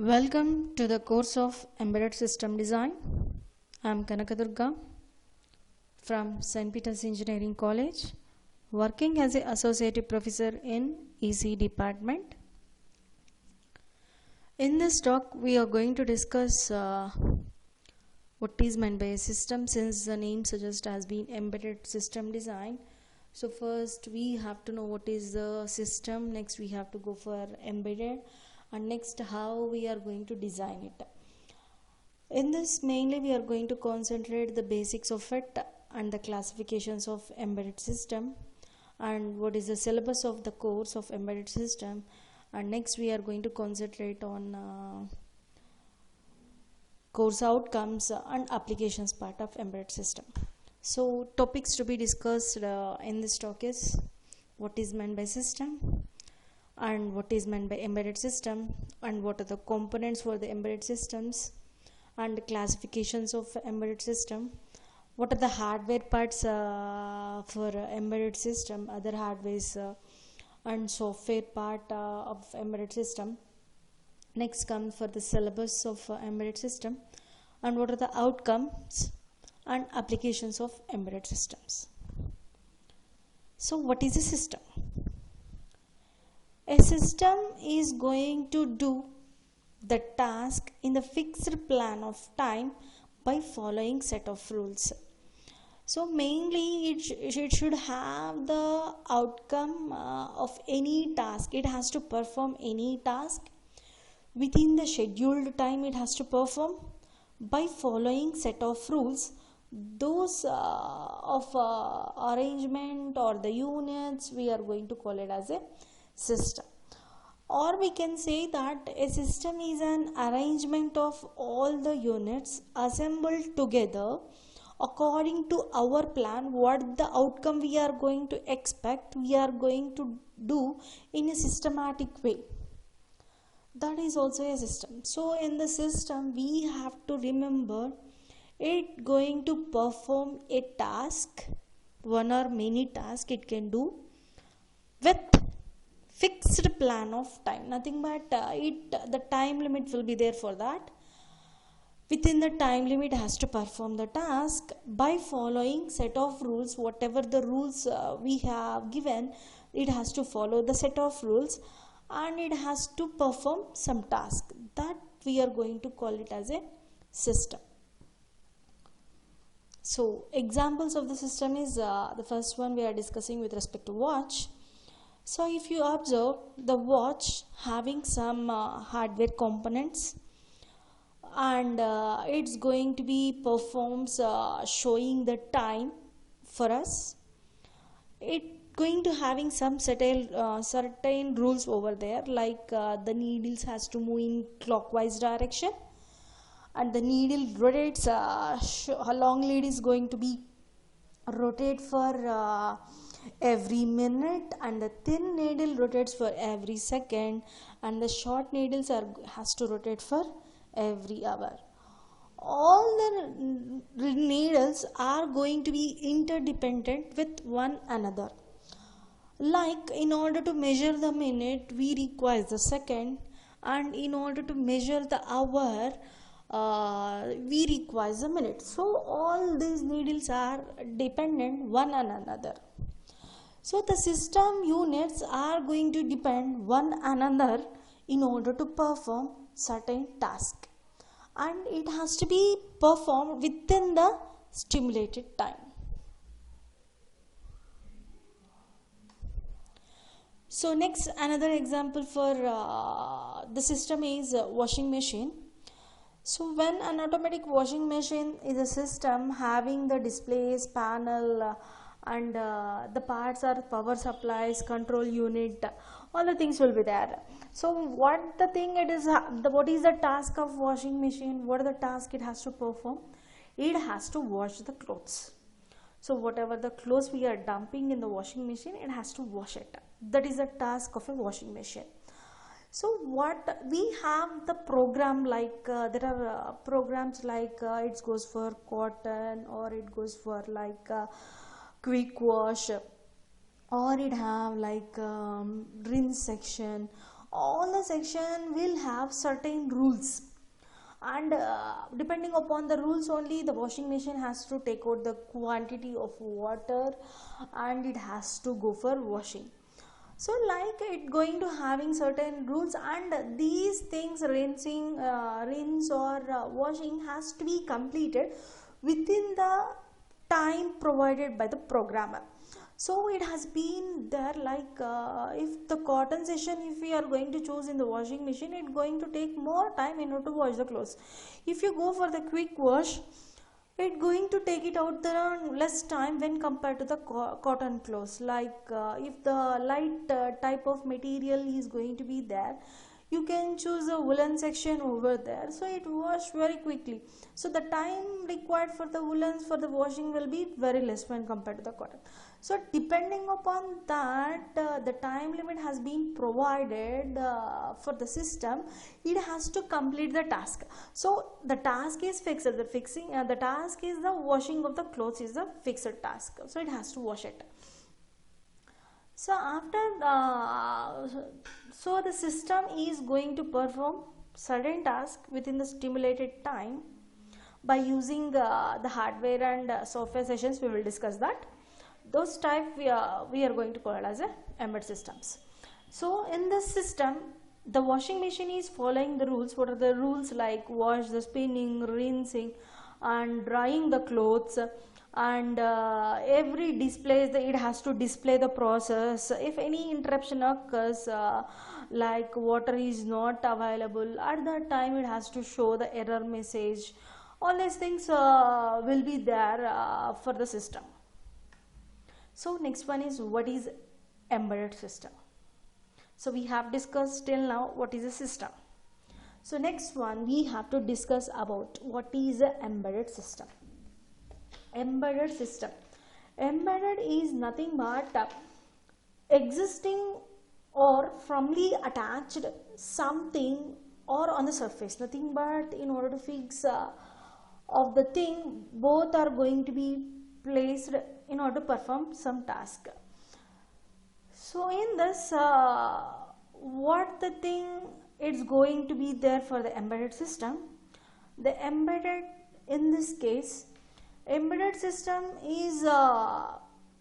Welcome to the course of Embedded System Design. I am Kanakadurga from St. Peter's Engineering College, working as an Associate Professor in EC Department. In this talk, we are going to discuss what is meant by a system, since the name suggests has been Embedded System Design. So first we have to know what is the system, next we have to go for embedded, and next how we are going to design it. In this mainly we are going to concentrate the basics of it and the classifications of embedded system and what is the syllabus of the course of embedded system, and next we are going to concentrate on course outcomes and applications part of embedded system. So topics to be discussed in this talk is what is meant by system and what is meant by embedded system and what are the components for the embedded systems and classifications of embedded system, what are the hardware parts for embedded system, other hardwares and software part of embedded system. Next comes for the syllabus of embedded system and what are the outcomes and applications of embedded systems. So what is a system? A system is going to do the task in the fixed plan of time by following set of rules. So mainly it should have the outcome of any task. It has to perform any task within the scheduled time. It has to perform by following set of rules. Those of arrangement or the units, we are going to call it as a system. Or we can say that a system is an arrangement of all the units assembled together according to our plan. What the outcome we are going to expect, we are going to do in a systematic way. That is also a system. So in the system we have to remember it going to perform a task, one or many tasks it can do with fixed plan of time, nothing but the time limit will be there for that. Within the time limit has to perform the task by following set of rules. Whatever the rules we have given, it has to follow the set of rules and it has to perform some task. That we are going to call it as a system. So examples of the system is the first one we are discussing with respect to watch. So if you observe the watch having some hardware components and it's going to be performs showing the time for us. It going to having some certain rules over there, like the needles has to move in clockwise direction and the needle rotates, a long lead is going to be rotate for every minute and the thin needle rotates for every second and the short needles has to rotate for every hour. All the needles are going to be interdependent with one another. Like in order to measure the minute we require the second, and in order to measure the hour we require the minute. So all these needles are dependent one on another. So the system units are going to depend one another in order to perform certain task, and it has to be performed within the stimulated time. So next, another example for the system is washing machine. So when an automatic washing machine is a system having the displays, panel and the parts are power supplies, control unit, all the things will be there. So what the thing it is, what is the task of washing machine, what are the task it has to perform? It has to wash the clothes. So whatever the clothes we are dumping in the washing machine, it has to wash it. That is the task of a washing machine. So what we have the program, like there are programs like it goes for cotton, or it goes for like quick wash, or it have like rinse section, all the section will have certain rules, and depending upon the rules only the washing machine has to take out the quantity of water and it has to go for washing. So like it going to having certain rules, and these things rinsing rinse or washing has to be completed within the time provided by the programmer. So it has been there, like if the cotton session, if we are going to choose in the washing machine, it's going to take more time in order to wash the clothes. If you go for the quick wash, it's going to take it out there less time when compared to the cotton clothes. Like if the light type of material is going to be there, you can choose a woolen section over there, so it wash very quickly. So the time required for the woolens for the washing will be very less when compared to the cotton. So depending upon that, the time limit has been provided for the system. It has to complete the task. So the task is fixed. The task is the washing of the clothes is the fixed task. So it has to wash it. So after so the system is going to perform certain task within the stimulated time by using the hardware and software sessions. We will discuss that. Those type we are going to call it as a embedded systems. So in this system, the washing machine is following the rules. What are the rules? Like wash, the spinning, rinsing and drying the clothes, and every displays it has to display the process. If any interruption occurs, like water is not available, at that time it has to show the error message. All these things will be there for the system. So next one is, what is embedded system? So we have discussed till now what is a system. So next one we have to discuss about what is a embedded system. Embedded system. Embedded is nothing but existing or firmly attached something or on the surface. Nothing but in order to fix of the thing, both are going to be placed in order to perform some task. So in this, what the thing it's going to be there for the embedded system? The embedded, in this case, embedded system is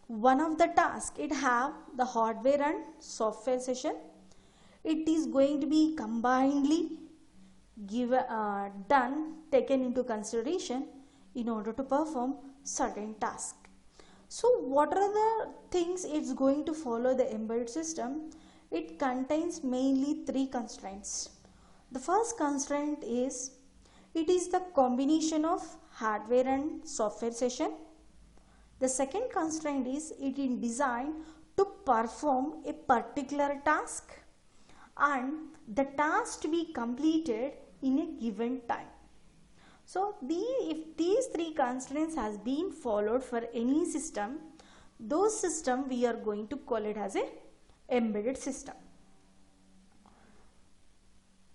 one of the tasks. It have the hardware and software session. It is going to be combinedly taken into consideration in order to perform certain task. So what are the things it's going to follow the embedded system? It contains mainly three constraints. The first constraint is, it is the combination of hardware and software session. The second constraint is, it is designed to perform a particular task and the task to be completed in a given time. So if these three constraints has been followed for any system, those system we are going to call it as a embedded system.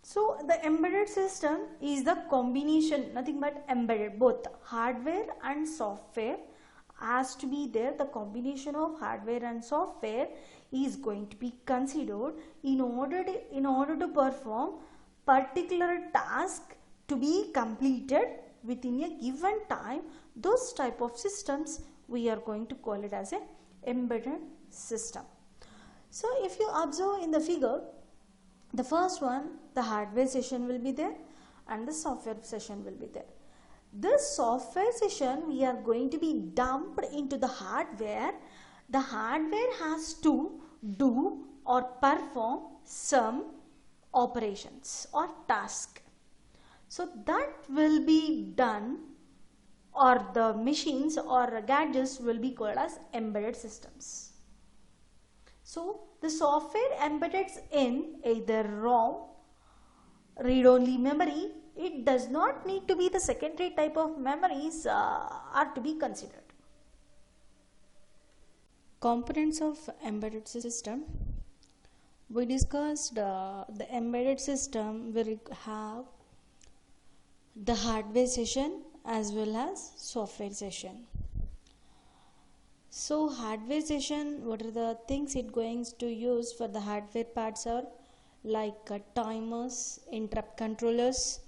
So the embedded system is the combination, nothing but embedded, both hardware and software has to be there. The combination of hardware and software is going to be considered in order to perform particular task to be completed within a given time. Those type of systems we are going to call it as a embedded system. So if you observe in the figure, the first one, the hardware session will be there and the software session will be there. This software session we are going to be dumped into the hardware. The hardware has to do or perform some operations or task. So that will be done, or the machines or gadgets will be called as embedded systems. So the software embedded in either ROM, read-only memory, it does not need to be the secondary type of memories are to be considered. Components of embedded system. We discussed the embedded system will have the hardware session as well as software session. So hardware session, what are the things it going to use for the hardware parts are like timers, interrupt controllers,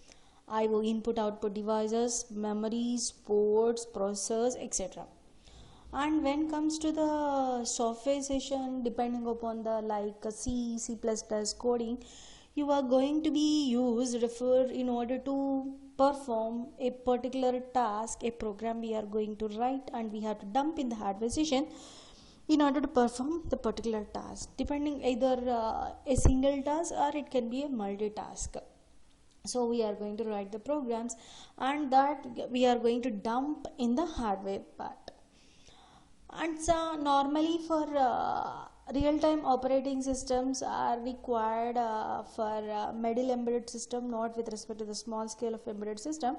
IO input output devices, memories, boards, processors, etc. And when comes to the software session, depending upon the like C++ coding, you are going to be used for in order to perform a particular task, a program we are going to write and we have to dump in the hardware session in order to perform the particular task, depending either a single task or it can be a multitask. So we are going to write the programs and that we are going to dump in the hardware part. And so normally for real-time operating systems are required for middle embedded system, not with respect to the small scale of embedded system.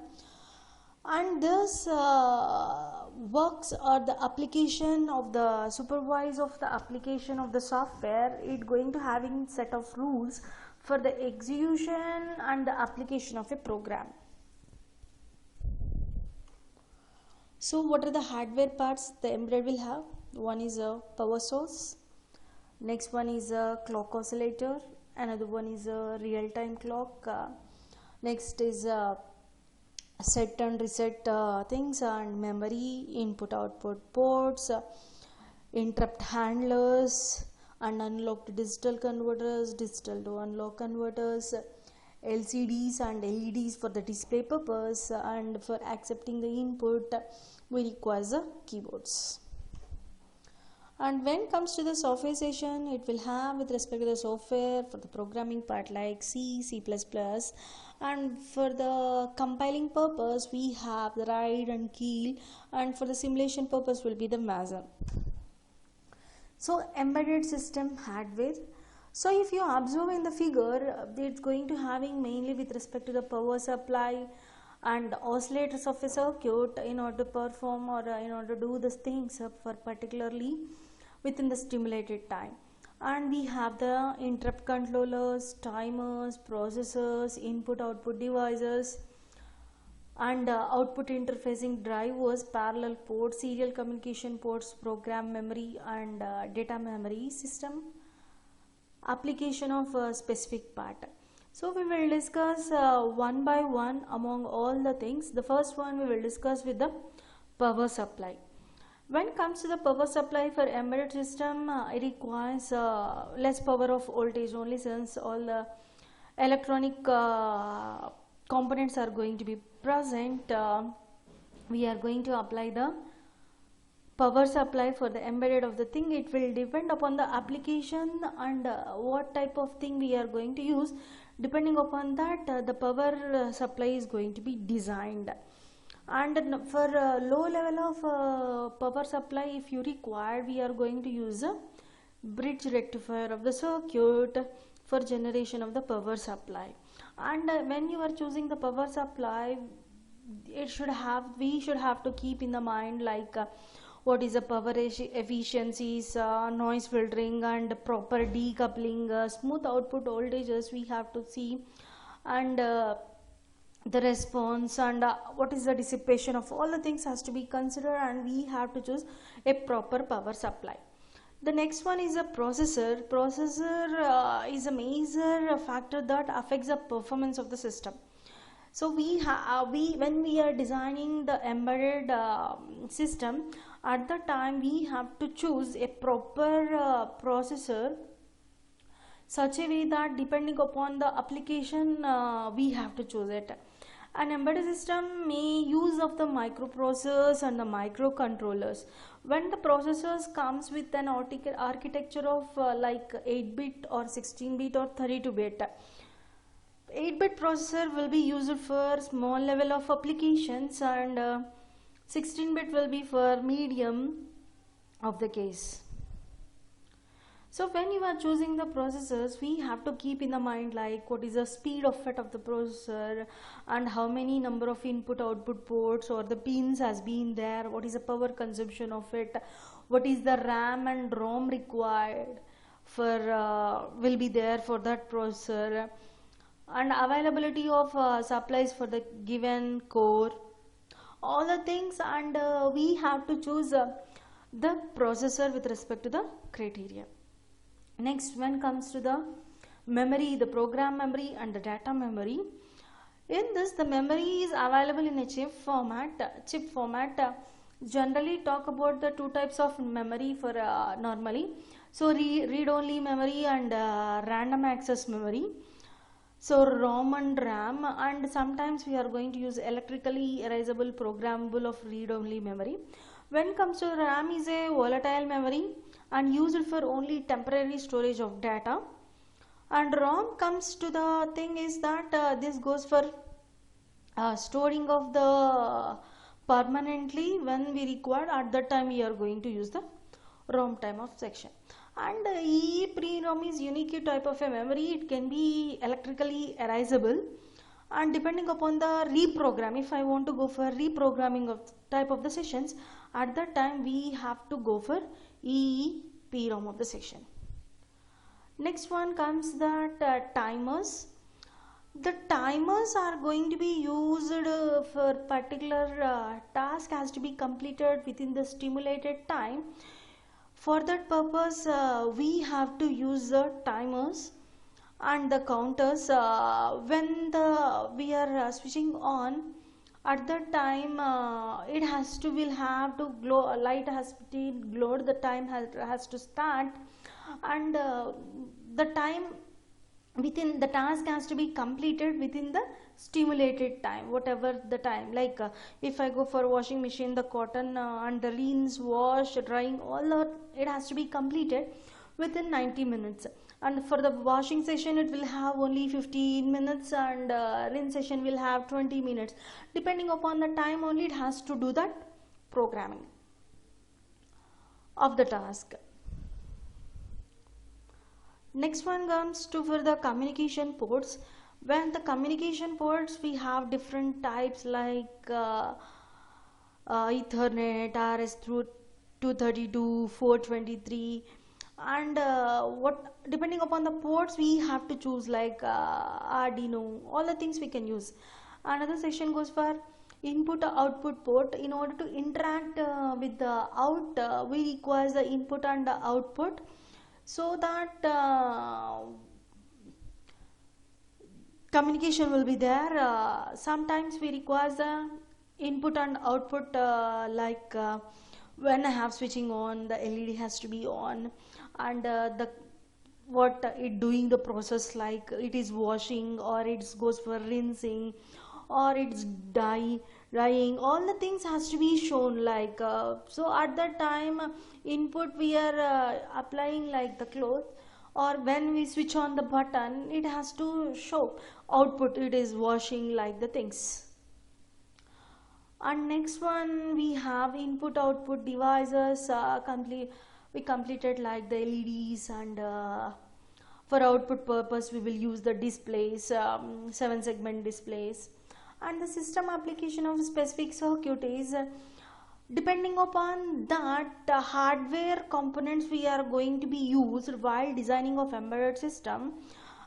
And this works or the application of the supervise of the application of the software, it going to having set of rules for the execution and the application of a program. So what are the hardware parts the embedded will have? One is a power source, next one is a clock oscillator, another one is a real-time clock, next is a set and reset things, and memory, input output ports, interrupt handlers, and unlocked digital converters, digital to analog converters, LCDs and LEDs for the display purpose, and for accepting the input we require the keyboards. And when it comes to the software session, it will have with respect to the software for the programming part like C, C++, and for the compiling purpose we have the RIDE and Keel, and for the simulation purpose will be the MASM. So embedded system hardware. So if you observe in the figure, it's going to having mainly with respect to the power supply and oscillators of a circuit in order to perform or in order to do these things for particularly within the stimulated time. And we have the interrupt controllers, timers, processors, input output devices, and output interfacing drivers, parallel ports, serial communication ports, program memory, and data memory system, application of a specific part. So we will discuss one by one among all the things. The first one we will discuss with the power supply. When it comes to the power supply for embedded system, it requires less power of voltage only, since all the electronic components are going to be present. We are going to apply the power supply for the embedded of the thing. It will depend upon the application and what type of thing we are going to use. Depending upon that, the power supply is going to be designed. And for low level of power supply, if you require, we are going to use a bridge rectifier of the circuit for generation of the power supply. And when you are choosing the power supply, we should have to keep in the mind like what is the power efficiencies, noise filtering, and proper decoupling, smooth output voltages we have to see, and the response, and what is the dissipation of all the things has to be considered, and we have to choose a proper power supply. The next one is a processor. Processor is a major factor that affects the performance of the system. So when we are designing the embedded system, at the time we have to choose a proper processor such a way that depending upon the application we have to choose it. An embedded system may use of the microprocessors and the microcontrollers. When the processors comes with an architecture of like 8-bit or 16-bit or 32-bit, 8-bit processor will be used for small level of applications, and 16-bit will be for medium of the case. So when you are choosing the processors, we have to keep in the mind like what is the speed of FET of the processor, and how many number of input output ports or the pins has been there, what is the power consumption of it, what is the RAM and ROM required for will be there for that processor, and availability of supplies for the given core, all the things, and we have to choose the processor with respect to the criteria. Next, when comes to the memory, the program memory and the data memory. In this, the memory is available in a chip format. Generally talk about the two types of memory for normally. So read only memory and random access memory. So ROM and RAM, and sometimes we are going to use electrically erasable programmable of read only memory. When it comes to RAM, is a volatile memory and used for only temporary storage of data. And ROM comes to the thing is that this goes for storing of the permanently when we require. At that time we are going to use the ROM time of section. And EEPROM is unique type of a memory. It can be electrically erasable, and depending upon the reprogram, if I want to go for reprogramming of type of the sessions, at that time we have to go for EEPROM of the section. Next one comes that timers. The timers are going to be used for particular task has to be completed within the stimulated time. For that purpose, we have to use the timers and the counters. When we are switching on, at that time it has to will have to glow. Light has to be glowed. The time has to start, and the time within the task has to be completed within the stimulated time, whatever the time. Like if I go for washing machine, the cotton and the rinse, wash, drying, all it has to be completed within 90 minutes. And for the washing session, it will have only 15 minutes, and rinse session will have 20 minutes. Depending upon the time only, it has to do that programming of the task. Next one comes to for the communication ports. When the communication ports, we have different types like Ethernet, RS through 232, 423, and what depending upon the ports we have to choose, like Arduino, all the things we can use. Another section goes for input output port. In order to interact with the out, we require the input and the output, so that communication will be there. Sometimes we require the input and output, like when I have switching on, the LED has to be on, and the what it doing the process, like it is washing or it goes for rinsing or it's drying, all the things has to be shown, like so at that time input we are applying like the cloth, or when we switch on the button it has to show output, it is washing, like the things. And next one we have input output devices. We completed like the LEDs, and for output purpose we will use the displays, 7-segment displays. And the system application of specific circuit is depending upon that hardware components we are going to be used while designing of embedded system,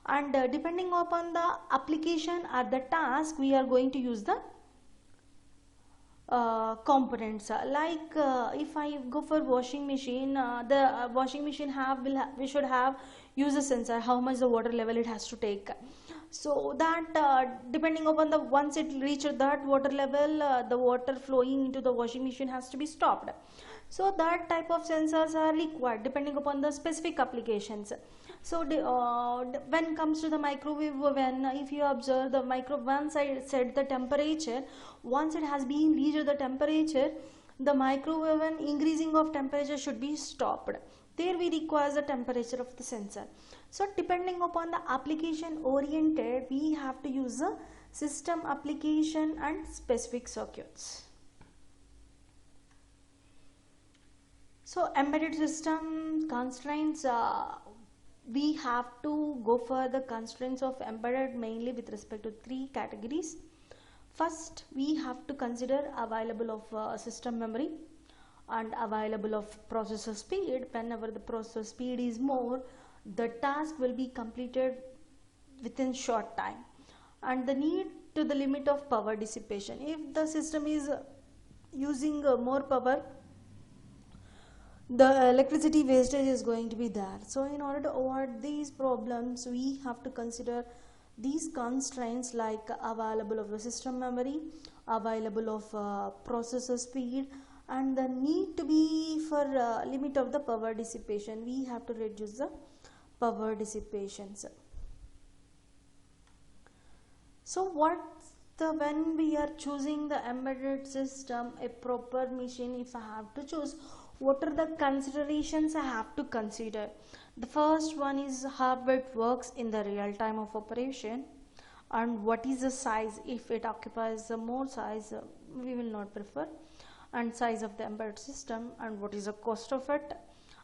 and depending upon the application or the task we are going to use the components. Like if I go for washing machine, the washing machine we should have use a sensor how much the water level it has to take, so that depending upon the once it reaches that water level, the water flowing into the washing machine has to be stopped. So that type of sensors are required depending upon the specific applications. So when it comes to the microwave oven, if you observe the once I set the temperature, once it has been reached the temperature, the microwave oven increasing of temperature should be stopped. There we require the temperature of the sensor. So depending upon the application oriented, we have to use the system application and specific circuits. So embedded system constraints, we have to go for the constraints of embedded mainly with respect to 3 categories. First, we have to consider available of system memory and available of processor speed. Whenever the processor speed is more, the task will be completed within short time. And the need to the limit of power dissipation. If the system is using more power, the electricity wastage is going to be there. So in order to avoid these problems, we have to consider these constraints like available of the system memory, available of processor speed, and the need to be for limit of the power dissipation. We have to reduce the power dissipations. So when we are choosing the embedded system, a proper machine, if I have to choose, what are the considerations I have to consider? The first one is how it works in the real time of operation, and what is the size. If it occupies more size, we will not prefer, and size of the embedded system, and what is the cost of it,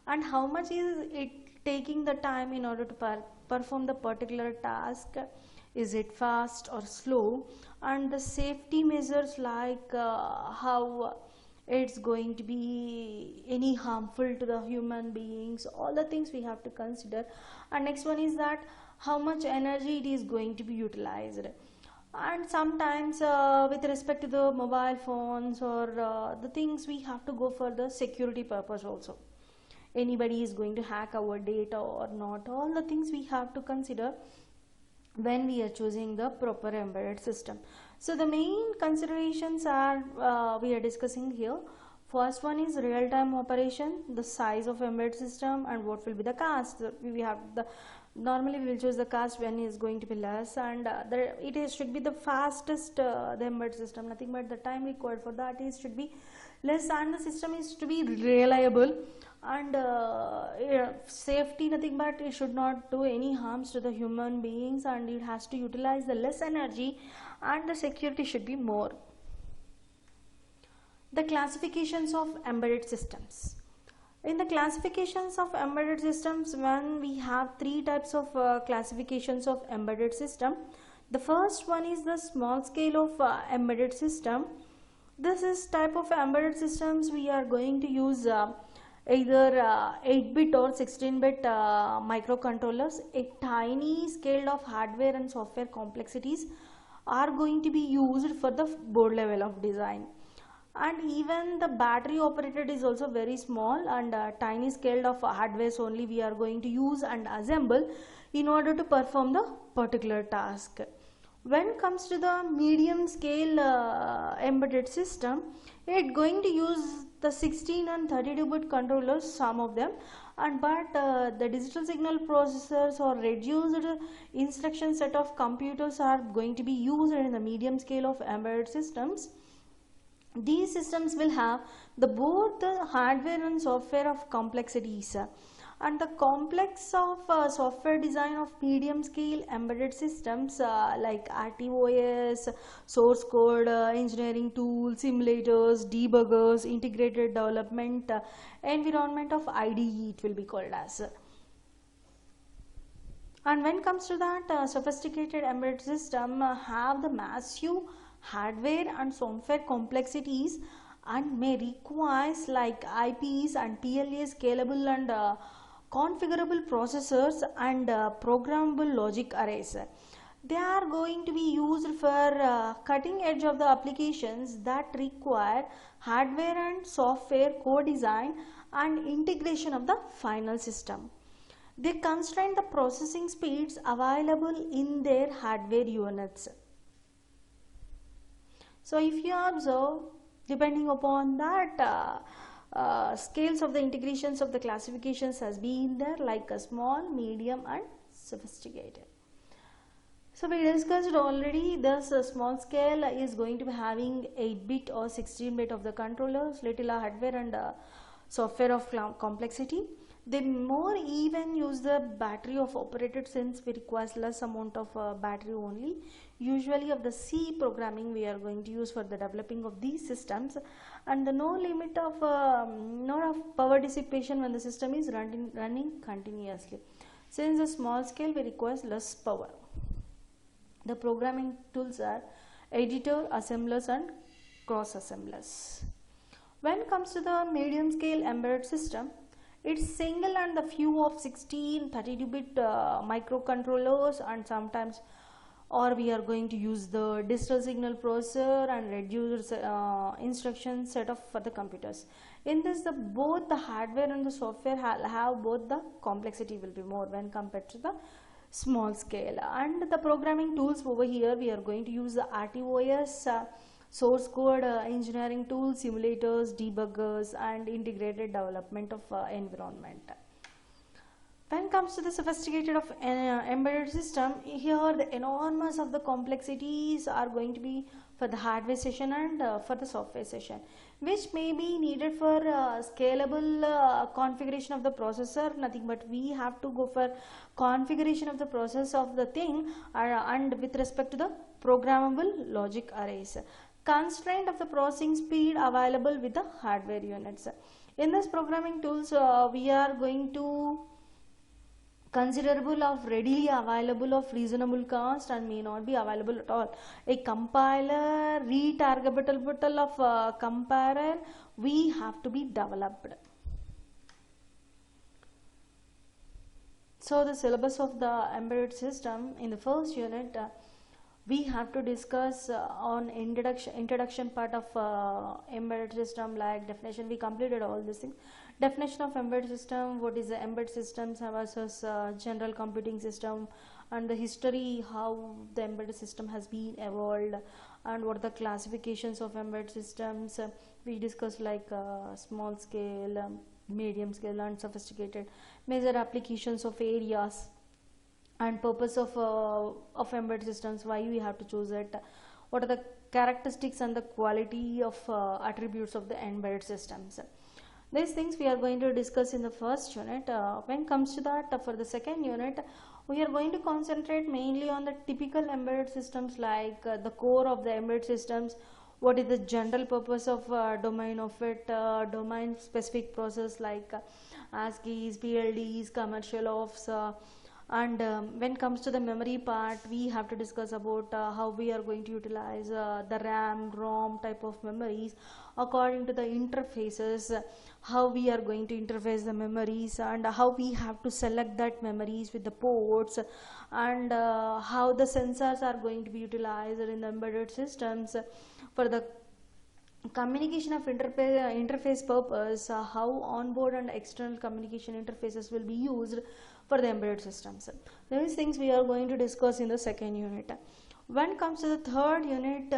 and how much is it taking the time in order to perform the particular task. Is it fast or slow, and the safety measures like how it's going to be any harmful to the human beings, all the things we have to consider. And next one is that how much energy it is going to be utilized. And sometimes with respect to the mobile phones or the things, we have to go for the security purpose also. Anybody is going to hack our data or not, all the things we have to consider when we are choosing the proper embedded system. So the main considerations are we are discussing here. First one is real-time operation, the size of embedded system, and what will be the cost. We have the normally we will choose the cost when is going to be less, and should be the fastest the embedded system. Nothing but the time required for that is should be less, and the system is to be reliable, and safety, nothing but it should not do any harms to the human beings, and it has to utilize the less energy, and the security should be more. The classifications of embedded systems. In the classifications of embedded systems, when we have three types of classifications of embedded system. The first one is the small scale of embedded system. This is type of embedded systems we are going to use either 8-bit or 16-bit microcontrollers. A tiny scale of hardware and software complexities are going to be used for the board level of design. And even the battery operated is also very small, and tiny scale of hardware only we are going to use and assemble in order to perform the particular task. When it comes to the medium scale embedded system, it going to use the 16 and 32-bit controllers, some of them, and but the digital signal processors or reduced instruction set of computers are going to be used in the medium scale of embedded systems. These systems will have both the hardware and software of complexities, and the complex of software design of medium scale embedded systems like RTOS, source code, engineering tools, simulators, debuggers, integrated development environment of IDE, it will be called as. And when it comes to that, sophisticated embedded system have the massive hardware and software complexities and may require like IPs and PLA scalable and configurable processors and programmable logic arrays. They are going to be used for cutting edge of the applications that require hardware and software co-design and integration of the final system. They constrain the processing speeds available in their hardware units. So if you observe, depending upon that, scales of the integrations of the classifications has been there, like a small, medium and sophisticated. So we discussed already this small scale is going to be having 8-bit or 16-bit of the controllers, little hardware and software of complexity. They more even use the battery of operated, since we requires less amount of battery only. Usually of the C programming we are going to use for the developing of these systems, and the no limit of power dissipation when the system is running continuously. Since the small scale we requires less power. The programming tools are editor, assemblers and cross assemblers. When it comes to the medium scale embedded system, it's single and the few of 16, 32-bit microcontrollers and sometimes or we are going to use the digital signal processor and reduce instruction set of for the computers. In this, the both the hardware and the software have both the complexity will be more when compared to the small scale. And the programming tools over here, we are going to use the RTOS, source code engineering tools, simulators, debuggers, and integrated development of environment. When it comes to the sophisticated of embedded system, here the enormous of the complexities are going to be for the hardware session and for the software session, which may be needed for scalable configuration of the processor. Nothing but we have to go for configuration of the process of the thing and with respect to the programmable logic arrays. Constraint of the processing speed available with the hardware units. In this programming tools, we are going to considerable of readily available of reasonable cost and may not be available at all. A compiler, retargetable of comparer, we have to be developed. So the syllabus of the embedded system in the first unit, we have to discuss on introduction part of embedded system, like definition. We completed all these things. Definition of embedded system, what is the embedded systems versus general computing system, and the history, how the embedded system has been evolved, and what are the classifications of embedded systems. We discussed like small scale, medium scale, and sophisticated. Major applications of areas and purpose of embedded systems, why we have to choose it, what are the characteristics and the quality of attributes of the embedded systems. These things we are going to discuss in the first unit. When it comes to that, for the second unit, we are going to concentrate mainly on the typical embedded systems, like the core of the embedded systems, what is the general purpose of domain of it, domain specific process like ASCIIs, PLDs, commercial offs, and when it comes to the memory part, we have to discuss about how we are going to utilize the RAM, ROM type of memories according to the interfaces, how we are going to interface the memories, and how we have to select that memories with the ports, and how the sensors are going to be utilized in the embedded systems for the communication of interface purpose, how onboard and external communication interfaces will be used for the embedded systems. These things we are going to discuss in the second unit. When it comes to the third unit,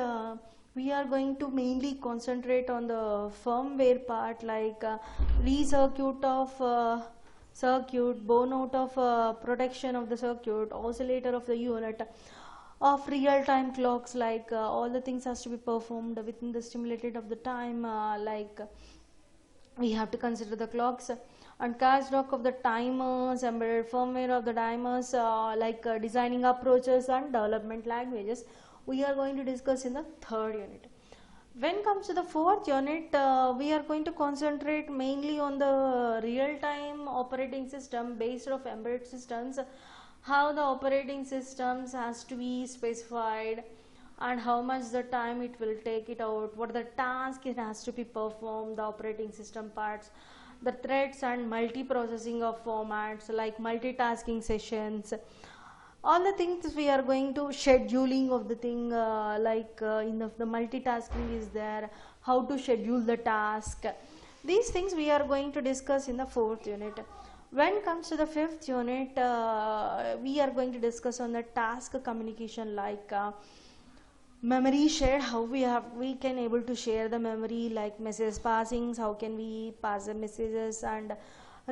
we are going to mainly concentrate on the firmware part, like re-circuit of circuit, burnout of protection of the circuit, oscillator of the unit, of real-time clocks, like all the things has to be performed within the stimulated of the time, like we have to consider the clocks and cache lock of the timers, embedded firmware of the timers, like designing approaches and development languages, we are going to discuss in the third unit. When it comes to the fourth unit, we are going to concentrate mainly on the real-time operating system based of embedded systems, how the operating systems has to be specified and how much the time it will take it out, what the task it has to be performed, the operating system parts, the threads and multi-processing of formats like multitasking sessions, all the things we are going to scheduling of the thing, like in the multitasking is there, how to schedule the task. These things we are going to discuss in the fourth unit. When it comes to the fifth unit, we are going to discuss on the task communication, like memory share, how we can able to share the memory, like message passings, how can we pass the messages, and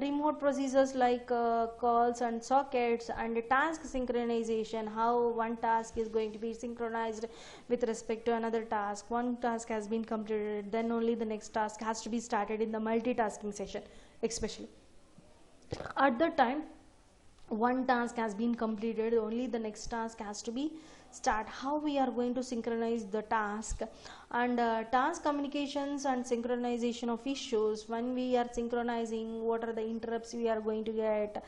remote procedures like calls and sockets, and task synchronization, how one task is going to be synchronized with respect to another task. One task has been completed, then only the next task has to be started in the multitasking session. Especially at the time one task has been completed, only the next task has to be start. How we are going to synchronize the task, and task communications and synchronization of issues. When we are synchronizing, what are the interrupts we are going to get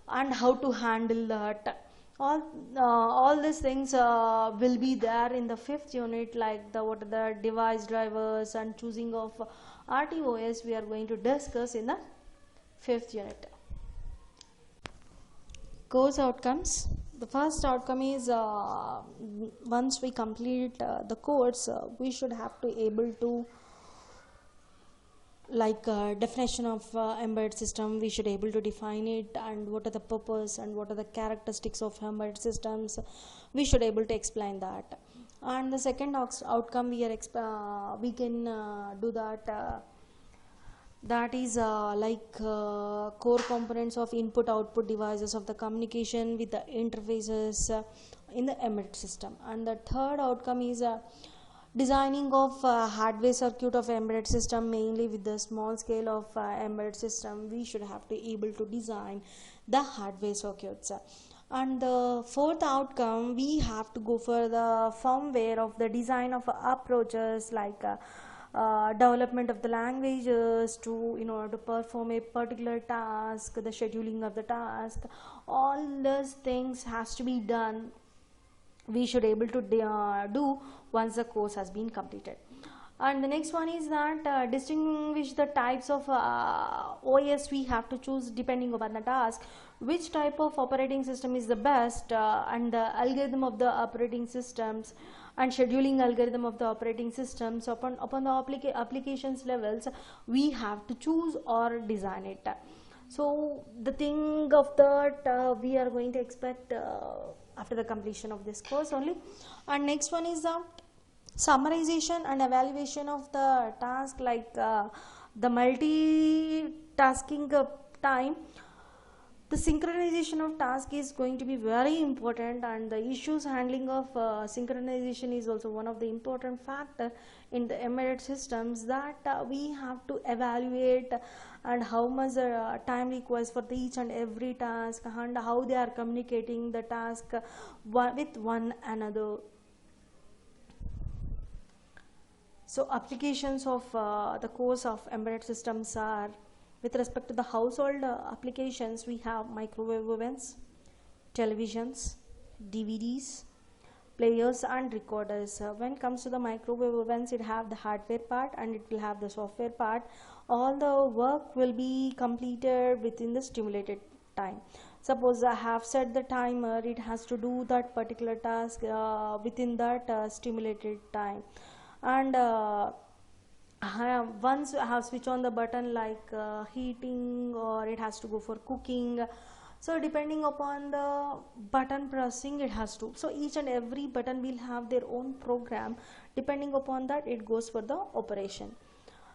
and how to handle that. All these things will be there in the fifth unit, like what are the device drivers and choosing of RTOS we are going to discuss in the fifth unit. Course outcomes. The first outcome is once we complete the course, we should have to able to like definition of embedded system. We should able to define it, and what are the purpose and what are the characteristics of embedded systems. We should able to explain that. And the second outcome we are we can do that. That is core components of input output devices of the communication with the interfaces in the embedded system. And the third outcome is designing of hardware circuit of embedded system, mainly with the small scale of embedded system. We should have to able to design the hardware circuits. And the fourth outcome, we have to go for the firmware of the design of approaches like development of the languages to in order to perform a particular task, the scheduling of the task. All those things has to be done. We should able to do once the course has been completed. And the next one is that distinguish the types of OS we have to choose depending upon the task, which type of operating system is the best, and the algorithm of the operating systems and scheduling algorithm of the operating systems. Upon the applications levels, we have to choose or design it. So the thing of that we are going to expect after the completion of this course only. And next one is the summarization and evaluation of the task, like the multitasking time. The synchronization of task is going to be very important, and the issues handling of synchronization is also one of the important factor in the embedded systems, that we have to evaluate and how much time requires for each and every task, and how they are communicating the task with one another. So applications of the course of embedded systems are, with respect to the household applications, we have microwave ovens, televisions, DVDs, players and recorders. When it comes to the microwave ovens, it have the hardware part and it will have the software part. All the work will be completed within the stimulated time. Suppose I have set the timer, it has to do that particular task within that stimulated time. And once I have switched on the button, like heating, or it has to go for cooking. So depending upon the button pressing, it has to, so each and every button will have their own program. Depending upon that, it goes for the operation.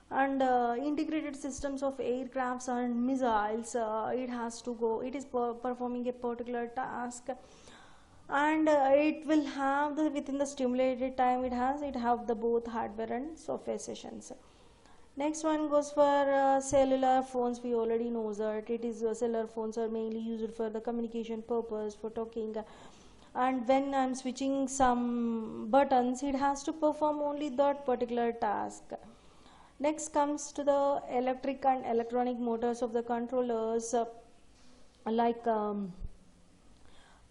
And integrated systems of aircrafts and missiles, it has to go, it is performing a particular task, and it will have the, within the stimulated time, it have the both hardware and software sessions. Next one goes for cellular phones. We already know that it is cellular phones are mainly used for the communication purpose, for talking, and when I'm switching some buttons, it has to perform only that particular task. Next comes to the electric and electronic motors of the controllers, like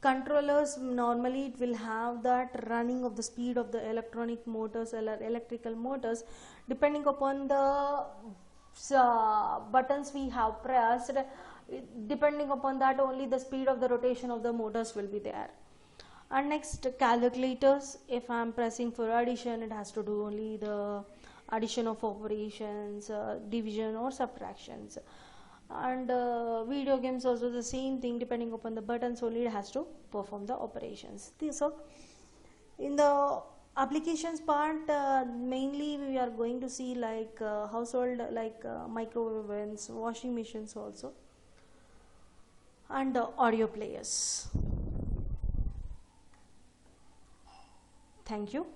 controllers. Normally it will have that running of the speed of the electronic motors or electrical motors. Depending upon the buttons we have pressed, depending upon that only the speed of the rotation of the motors will be there. And next, calculators. If I am pressing for addition, it has to do only the addition of operations, division or subtractions. And video games also the same thing, depending upon the buttons only it has to perform the operations. So in the applications part, mainly we are going to see like household, like microwave ovens, washing machines also, and audio players. Thank you.